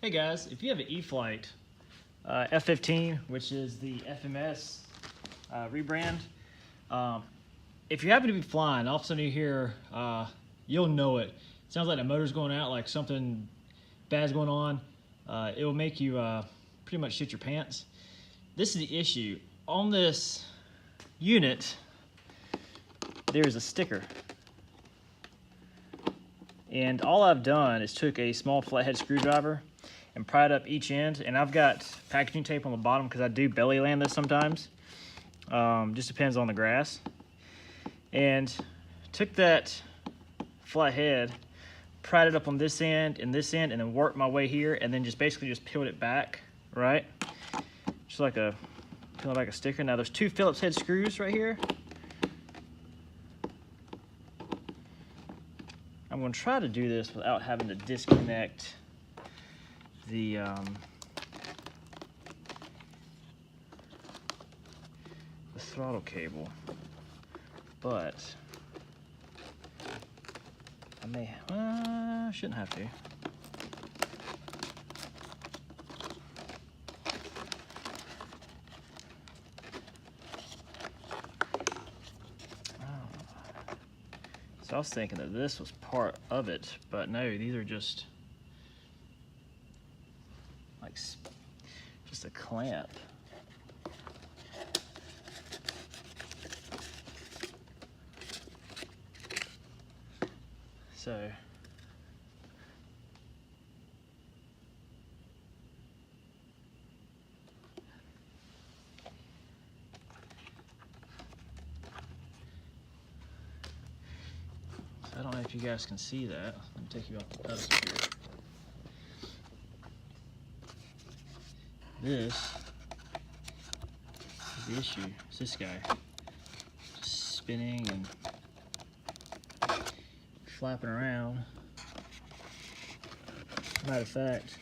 Hey guys, if you have an E-Flite F-15, which is the FMS rebrand, if you happen to be flying, all of a sudden you hear, you'll know it. It sounds like the motor's going out, like something bad's going on. It will make you pretty much shit your pants. This is the issue. On this unit, there's a sticker. And all I've done is took a small flathead screwdriver and pried up each end, and I've got packaging tape on the bottom because I do belly land this sometimes. Just depends on the grass. And took that flathead, pried it up on this end and this end, and then worked my way here, and then just basically just peeled it back, right? Just like peel it back a sticker. Now there's two Phillips head screws right here. I'm going to try to do this without having to disconnect the throttle cable, but I shouldn't have to. So I was thinking that this was part of it, but no, these are just like just a clamp. So I don't know if you guys can see that. Let me take you off the pedestal here. This is the issue. It's this guy just spinning and flapping around. Matter of fact,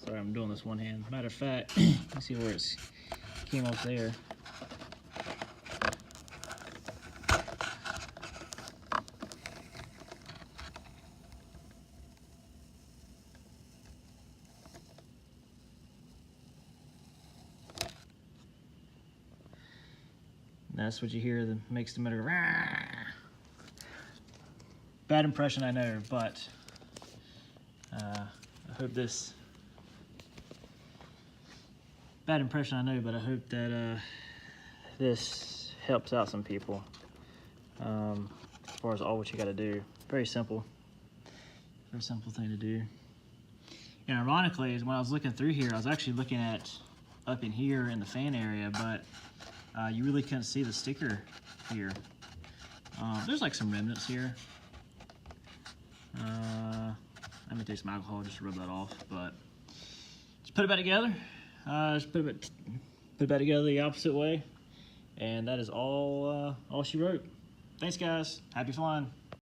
sorry, I'm doing this one hand. Matter of fact, let's see where it came off there. That's what you hear that makes the motor go. Rah! Bad impression, I know, but I hope this. Bad impression, I know, but I hope that this helps out some people. As far as all what you got to do, very simple thing to do. And ironically, is when I was looking through here, I was actually looking at up in here in the fan area, but you really couldn't see the sticker here. There's like some remnants here. I'm gonna take some alcohol just to rub that off, but just put it back together. Just put it back together the opposite way, and that is all she wrote. Thanks, guys. Happy flying.